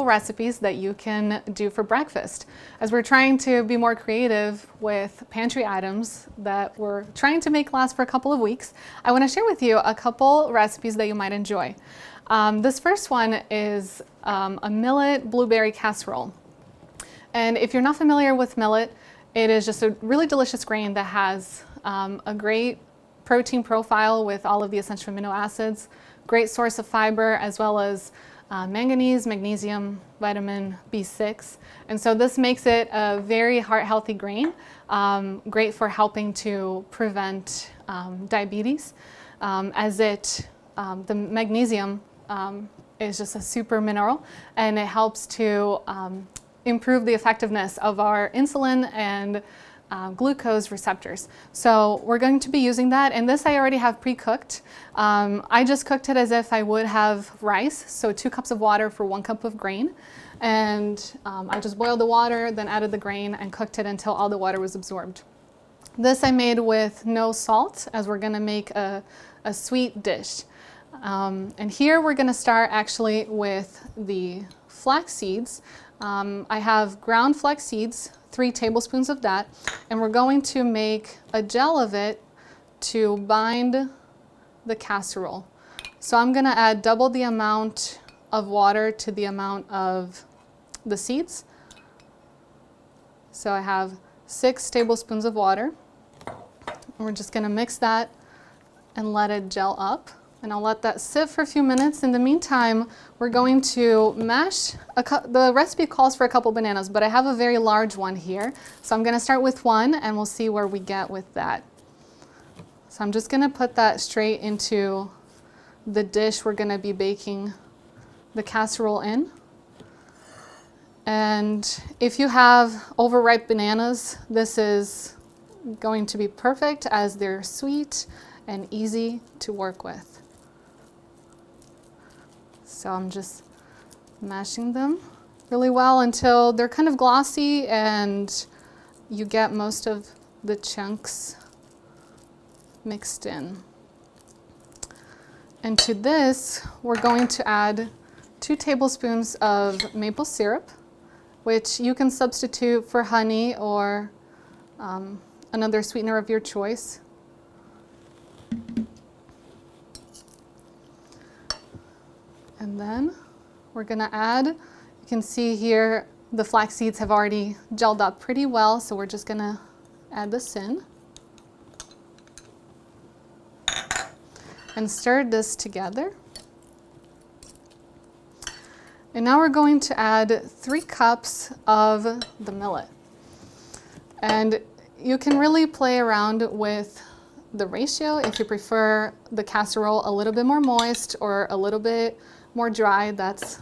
recipes that you can do for breakfast. As we're trying to be more creative with pantry items that we're trying to make last for a couple of weeks, I want to share with you a couple recipes that you might enjoy. This first one is a millet blueberry casserole. And if you're not familiar with millet, it is just a really delicious grain that has a great protein profile with all of the essential amino acids, great source of fiber, as well as manganese, magnesium, vitamin B6. And so this makes it a very heart-healthy grain, great for helping to prevent diabetes, the magnesium is just a super mineral, and it helps to improve the effectiveness of our insulin and glucose receptors. So we're going to be using that, and this I already have pre-cooked. I just cooked it as if I would have rice, so 2 cups of water for 1 cup of grain. And I just boiled the water, then added the grain and cooked it until all the water was absorbed. This I made with no salt, as we're gonna make a sweet dish. And here we're gonna start actually with the flax seeds. I have ground flax seeds, 3 tablespoons of that, and we're going to make a gel of it to bind the casserole. So I'm gonna add double the amount of water to the amount of the seeds. So I have 6 tablespoons of water. And we're just gonna mix that and let it gel up. And I'll let that sit for a few minutes. In the meantime, we're going to mash, the recipe calls for a couple bananas, but I have a very large one here. So I'm gonna start with 1 and we'll see where we get with that. So I'm just gonna put that straight into the dish we're gonna be baking the casserole in. And if you have overripe bananas, this is going to be perfect, as they're sweet and easy to work with. So I'm just mashing them really well until they're kind of glossy and you get most of the chunks mixed in. And to this, we're going to add 2 tablespoons of maple syrup, which you can substitute for honey or another sweetener of your choice. And then we're gonna add, you can see here, the flax seeds have already gelled up pretty well, so we're just gonna add this in and stir this together. And now we're going to add 3 cups of the millet. And you can really play around with the ratio if you prefer the casserole a little bit more moist or a little bit more dry. That's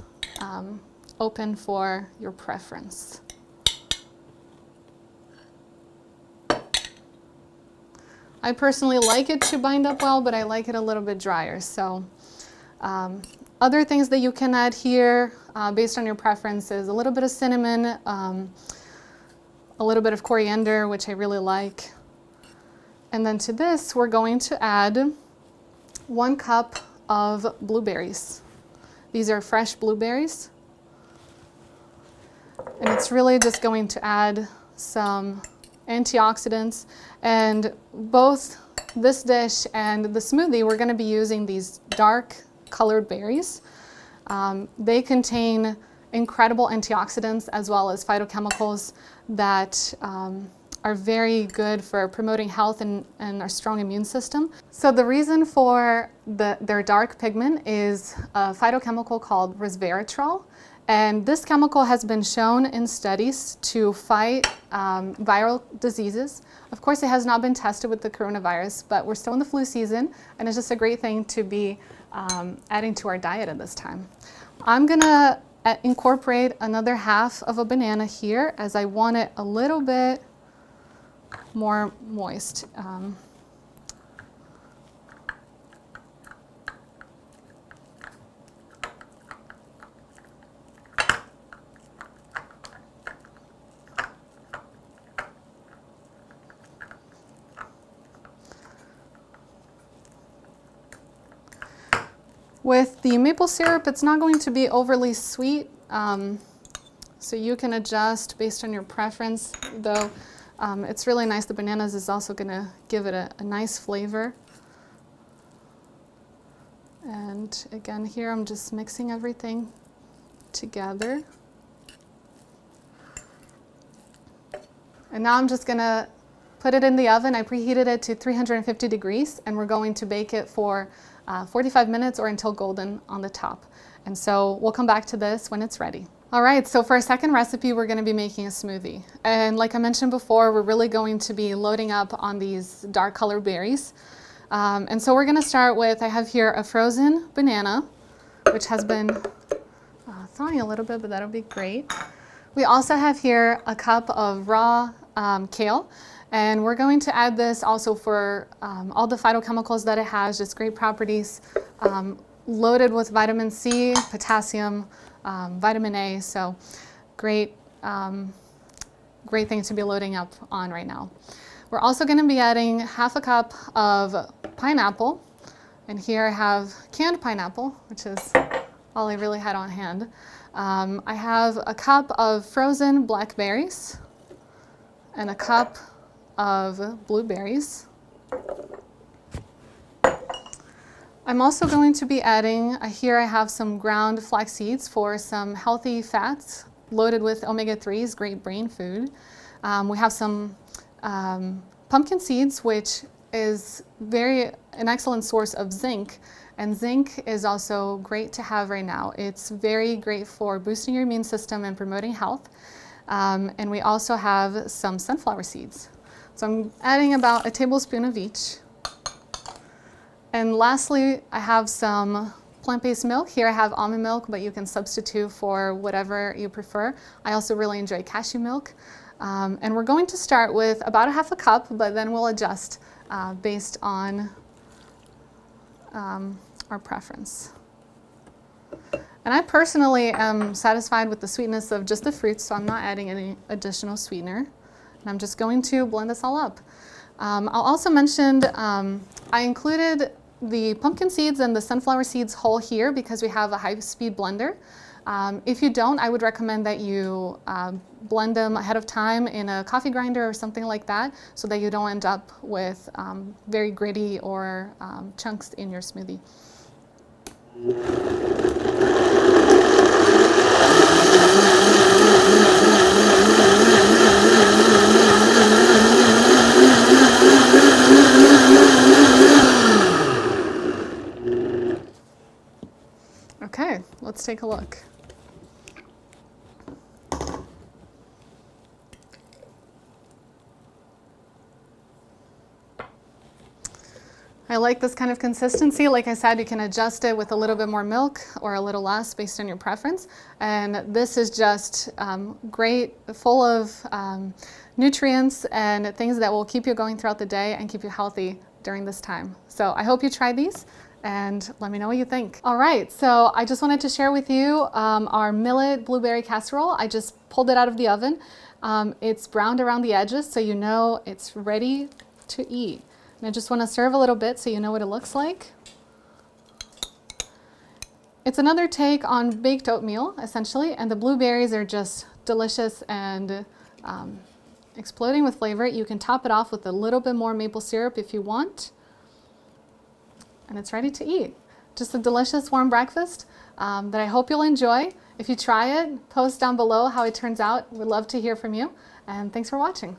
open for your preference. I personally like it to bind up well, but I like it a little bit drier. So other things that you can add here based on your preferences: a little bit of cinnamon, a little bit of coriander, which I really like. And then to this, we're going to add 1 cup of blueberries. These are fresh blueberries. And it's really just going to add some antioxidants. And both this dish and the smoothie, we're going to be using these dark colored berries. They contain incredible antioxidants as well as phytochemicals that are very good for promoting health and our strong immune system. So the reason for their dark pigment is a phytochemical called resveratrol. And this chemical has been shown in studies to fight viral diseases. Of course, it has not been tested with the coronavirus, but we're still in the flu season, and it's just a great thing to be adding to our diet at this time. I'm gonna incorporate another half of a banana here, as I want it a little bit more moist. With the maple syrup, it's not going to be overly sweet. So you can adjust based on your preference, though it's really nice. The bananas is also going to give it a nice flavor. And again, here I'm just mixing everything together. And now I'm just going to put it in the oven. I preheated it to 350 degrees, and we're going to bake it for 45 minutes or until golden on the top. And so we'll come back to this when it's ready. All right, so for our second recipe, we're going to be making a smoothie. And like I mentioned before, we're really going to be loading up on these dark colored berries. And so we're going to start with, I have here a frozen banana, which has been thawing a little bit, but that'll be great. We also have here a cup of raw kale. And we're going to add this also for all the phytochemicals that it has, just great properties, loaded with vitamin C, potassium, vitamin A, so great, great thing to be loading up on right now. We're also going to be adding half a cup of pineapple, and here I have canned pineapple, which is all I really had on hand. I have a cup of frozen blackberries and a cup of blueberries. I'm also going to be adding, here I have some ground flax seeds for some healthy fats loaded with omega-3s, great brain food. We have some pumpkin seeds, which is an excellent source of zinc. And zinc is also great to have right now. It's very great for boosting your immune system and promoting health. And we also have some sunflower seeds. So I'm adding about a tablespoon of each. And lastly, I have some plant-based milk. Here I have almond milk, but you can substitute for whatever you prefer. I also really enjoy cashew milk. And we're going to start with about a half a cup, but then we'll adjust based on our preference. And I personally am satisfied with the sweetness of just the fruits, so I'm not adding any additional sweetener. And I'm just going to blend this all up. I'll also mention I included the pumpkin seeds and the sunflower seeds whole here because we have a high-speed blender. If you don't, I would recommend that you blend them ahead of time in a coffee grinder or something like that so that you don't end up with very gritty or chunks in your smoothie. Okay, let's take a look. I like this kind of consistency. Like I said, you can adjust it with a little bit more milk or a little less based on your preference. And this is just great, full of nutrients and things that will keep you going throughout the day and keep you healthy during this time. So I hope you try these and let me know what you think. All right, so I just wanted to share with you our millet blueberry casserole. I just pulled it out of the oven. It's browned around the edges, so you know it's ready to eat. And I just want to serve a little bit so you know what it looks like. It's another take on baked oatmeal, essentially, and the blueberries are just delicious and exploding with flavor. You can top it off with a little bit more maple syrup if you want. And it's ready to eat. Just a delicious warm breakfast that I hope you'll enjoy. If you try it, post down below how it turns out. We'd love to hear from you. And thanks for watching.